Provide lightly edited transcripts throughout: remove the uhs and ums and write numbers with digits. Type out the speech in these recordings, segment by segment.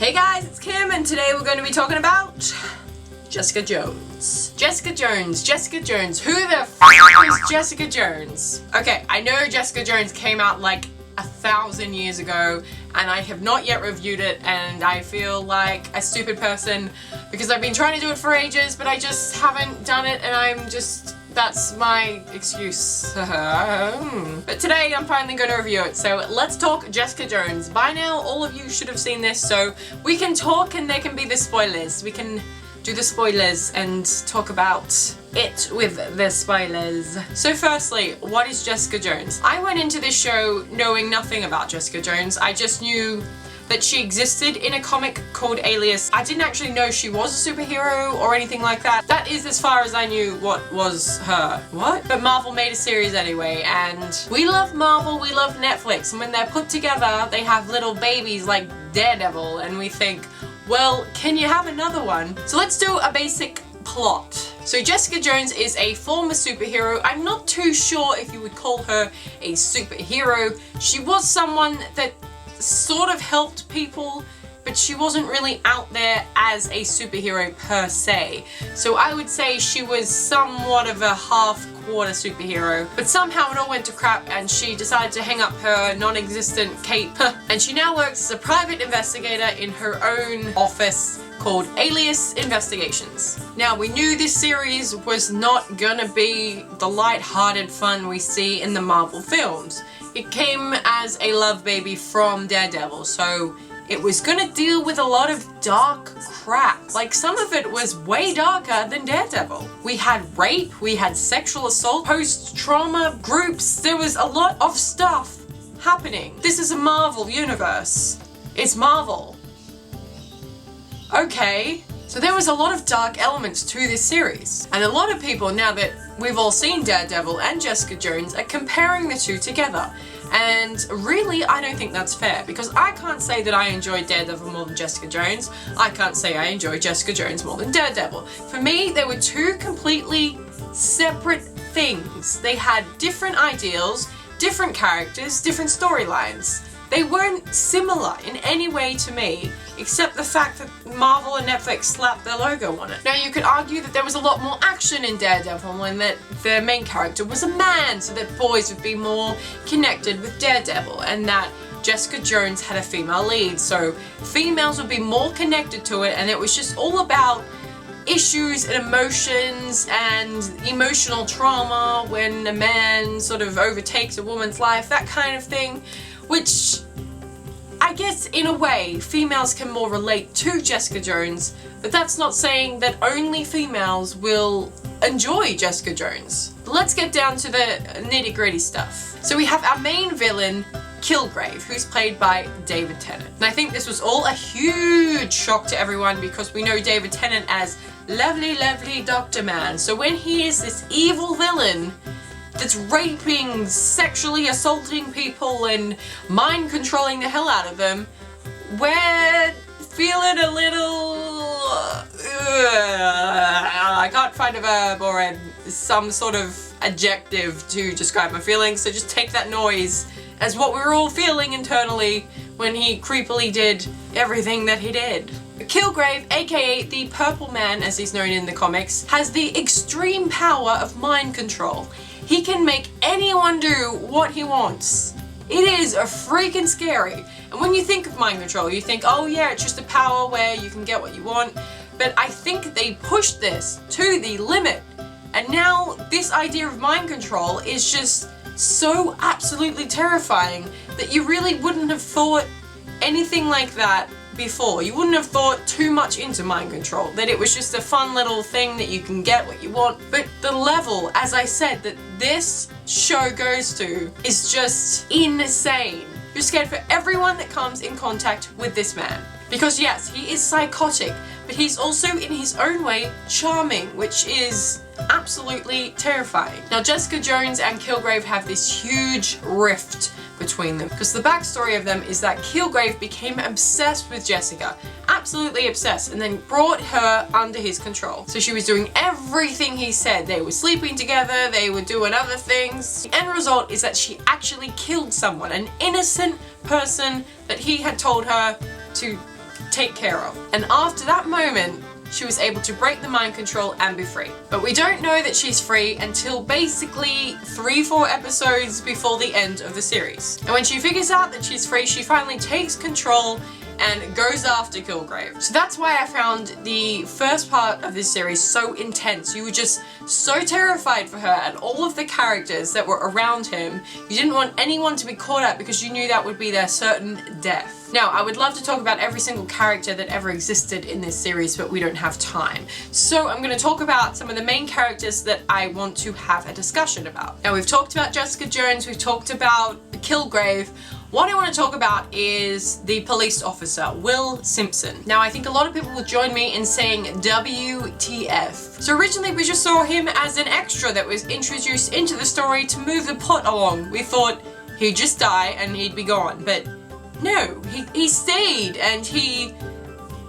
Hey guys, it's Kim, and today we're going to be talking about Jessica Jones. Jessica Jones. Who the f is Jessica Jones? Okay, I know Jessica Jones came out like 1,000 years ago, and I have not yet reviewed it, and I feel like a stupid person because I've been trying to do it for ages, but I just haven't done it, and that's my excuse. But today I'm finally going to review it, so let's talk Jessica Jones. By now, all of you should have seen this, so we can talk and there can be the spoilers. We can do the spoilers and talk about it with the spoilers. So firstly, what is Jessica Jones? I went into this show knowing nothing about Jessica Jones. I just knew that she existed in a comic called Alias. I didn't actually know she was a superhero or anything like that. That is as far as I knew what was her. What? But Marvel made a series anyway, and we love Marvel, we love Netflix, and when they're put together, they have little babies like Daredevil, and we think, well, can you have another one? So let's do a basic plot. So Jessica Jones is a former superhero. I'm not too sure if you would call her a superhero. She was someone that sort of helped people, but she wasn't really out there as a superhero per se. So I would say she was somewhat of a half-quarter superhero, but somehow it all went to crap and she decided to hang up her non-existent cape and she now works as a private investigator in her own office called Alias Investigations. Now, we knew this series was not gonna be the light-hearted fun we see in the Marvel films. It came as a love baby from Daredevil, so it was gonna deal with a lot of dark crap. Like, some of it was way darker than Daredevil. We had rape, we had sexual assault, post-trauma groups, there was a lot of stuff happening. This is a Marvel universe. It's Marvel. Okay. So there was a lot of dark elements to this series. And a lot of people, now that we've all seen Daredevil and Jessica Jones, are comparing the two together. And really, I don't think that's fair, because I can't say that I enjoy Daredevil more than Jessica Jones. I can't say I enjoy Jessica Jones more than Daredevil. For me, they were two completely separate things. They had different ideals, different characters, different storylines. They weren't similar in any way to me, except the fact that Marvel and Netflix slapped their logo on it. Now, you could argue that there was a lot more action in Daredevil and that their main character was a man, so that boys would be more connected with Daredevil, and that Jessica Jones had a female lead, so females would be more connected to it, and it was just all about issues and emotions and emotional trauma when a man sort of overtakes a woman's life, that kind of thing. Which, I guess in a way, females can more relate to Jessica Jones, but that's not saying that only females will enjoy Jessica Jones. Let's get down to the nitty-gritty stuff. So we have our main villain, Kilgrave, who's played by David Tennant. And I think this was all a huge shock to everyone because we know David Tennant as lovely, lovely Dr. Man. So when he is this evil villain that's raping, sexually assaulting people and mind controlling the hell out of them, we're feeling a little... I can't find a verb or some sort of adjective to describe my feelings, so just take that noise as what we were all feeling internally when he creepily did everything that he did. Kilgrave, aka the Purple Man as he's known in the comics, has the extreme power of mind control. He can make anyone do what he wants. It is freaking scary. And when you think of mind control, you think, oh yeah, it's just a power where you can get what you want. But I think they pushed this to the limit. And now this idea of mind control is just so absolutely terrifying that you really wouldn't have thought anything like that before. You wouldn't have thought too much into mind control, that it was just a fun little thing that you can get what you want. But the level, as I said, that this show goes to is just insane. You're scared for everyone that comes in contact with this man. Because yes, he is psychotic, but he's also in his own way charming, which is absolutely terrifying. Now, Jessica Jones and Kilgrave have this huge rift between them, because the backstory of them is that Kilgrave became obsessed with Jessica, absolutely obsessed, and then brought her under his control. So she was doing everything he said. They were sleeping together, they were doing other things. The end result is that she actually killed someone, an innocent person that he had told her to take care of. And after that moment, she was able to break the mind control and be free. But we don't know that she's free until basically 3-4 episodes before the end of the series. And when she figures out that she's free, she finally takes control and goes after Kilgrave. So that's why I found the first part of this series so intense. You were just so terrified for her and all of the characters that were around him. You didn't want anyone to be caught out because you knew that would be their certain death. Now, I would love to talk about every single character that ever existed in this series, but we don't have time. So I'm going to talk about some of the main characters that I want to have a discussion about. Now, we've talked about Jessica Jones, we've talked about Kilgrave. What I want to talk about is the police officer, Will Simpson. Now, I think a lot of people will join me in saying WTF. So originally we just saw him as an extra that was introduced into the story to move the plot along. We thought he'd just die and he'd be gone, but no, he stayed, and he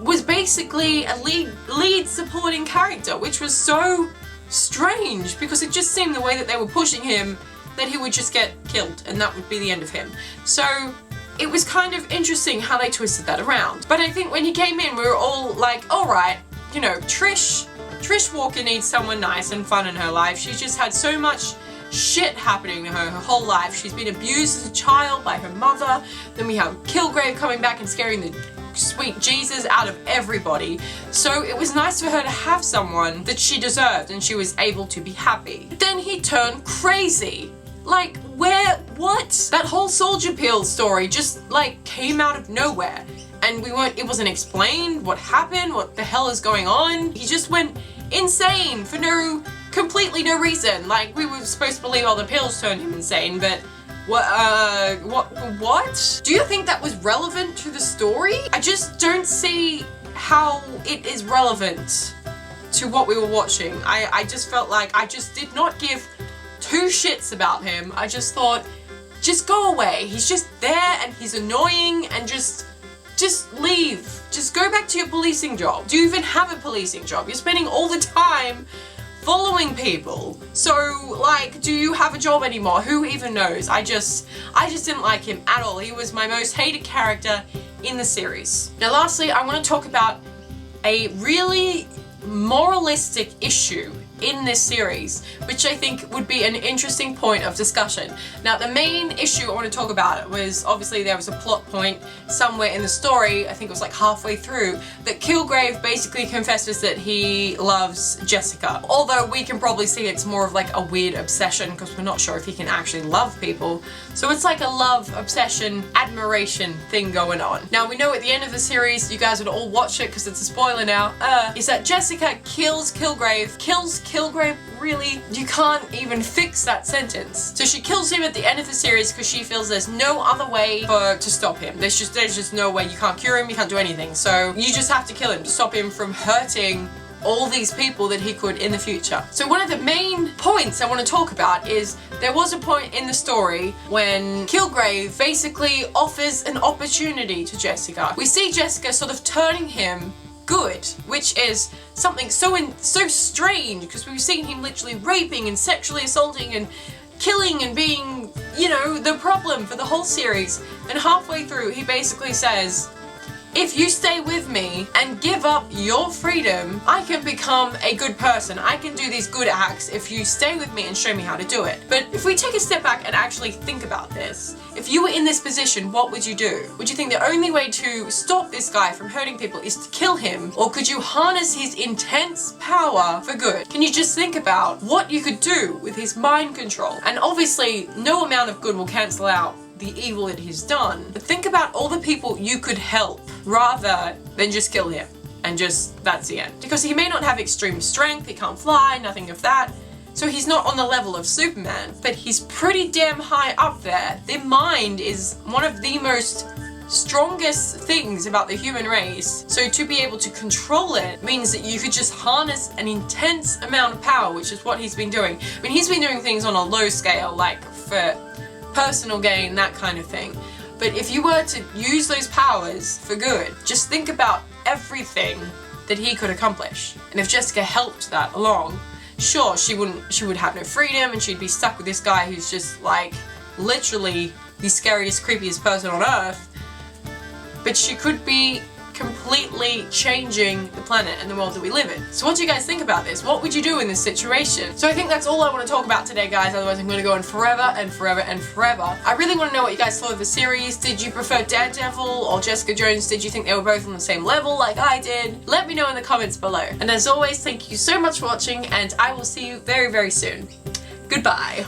was basically a lead supporting character, which was so strange because it just seemed the way that they were pushing him that he would just get killed and that would be the end of him. So it was kind of interesting how they twisted that around. But I think when he came in, we were all like, alright, you know, Trish Walker needs someone nice and fun in her life. She's just had so much shit happening to her whole life. She's been abused as a child by her mother. Then we have Kilgrave coming back and scaring the sweet Jesus out of everybody. So it was nice for her to have someone that she deserved and she was able to be happy. But then he turned crazy. Like, what? That whole Soldier Peel story just like came out of nowhere. And it wasn't explained what happened, what the hell is going on. He just went insane for completely no reason. Like, we were supposed to believe all the pills turned him insane, but what? Do you think that was relevant to the story? I just don't see how it is relevant to what we were watching. I just felt like I just did not give 2 shits about him. I just thought, just go away. He's just there and he's annoying and just leave. Just go back to your policing job. Do you even have a policing job? You're spending all the time following people. So, like, do you have a job anymore? Who even knows? I just didn't like him at all. He was my most hated character in the series. Now, lastly, I want to talk about a really moralistic issue in this series, which I think would be an interesting point of discussion. Now, the main issue I want to talk about was, obviously there was a plot point somewhere in the story, I think it was like halfway through, that Kilgrave basically confesses that he loves Jessica. Although we can probably see it's more of like a weird obsession because we're not sure if he can actually love people. So it's like a love, obsession, admiration thing going on. Now, we know at the end of the series, you guys would all watch it because it's a spoiler now, is that Jessica kills Kilgrave. Kills Kilgrave? Really? You can't even fix that sentence. So she kills him at the end of the series because she feels there's no other way to stop him. There's just no way. You can't cure him, you can't do anything. So you just have to kill him to stop him from hurting all these people that he could in the future. So one of the main points I want to talk about is there was a point in the story when Kilgrave basically offers an opportunity to Jessica. We see Jessica sort of turning him good, which is something so strange because we've seen him literally raping and sexually assaulting and killing and being, you know, the problem for the whole series. And halfway through, he basically says, if you stay with me and give up your freedom, I can become a good person. I can do these good acts if you stay with me and show me how to do it. But if we take a step back and actually think about this, if you were in this position, what would you do? Would you think the only way to stop this guy from hurting people is to kill him? Or could you harness his intense power for good? Can you just think about what you could do with his mind control? And obviously, no amount of good will cancel out the evil that he's done. But think about all the people you could help rather than just kill him and just that's the end. Because he may not have extreme strength, he can't fly, nothing of that. So he's not on the level of Superman, but he's pretty damn high up there. Their mind is one of the most strongest things about the human race. So to be able to control it means that you could just harness an intense amount of power, which is what he's been doing. I mean, he's been doing things on a low scale, like for personal gain, that kind of thing. But if you were to use those powers for good, just think about everything that he could accomplish. And if Jessica helped that along, sure, she would have no freedom and she'd be stuck with this guy who's just like literally the scariest, creepiest person on earth. But she could be completely changing the planet and the world that we live in. So what do you guys think about this? What would you do in this situation? So I think that's all I want to talk about today, guys, otherwise I'm going to go on forever and forever and forever. I really want to know what you guys thought of the series. Did you prefer Daredevil or Jessica Jones? Did you think they were both on the same level like I did? Let me know in the comments below. And as always, thank you so much for watching, and I will see you very, very soon. Goodbye.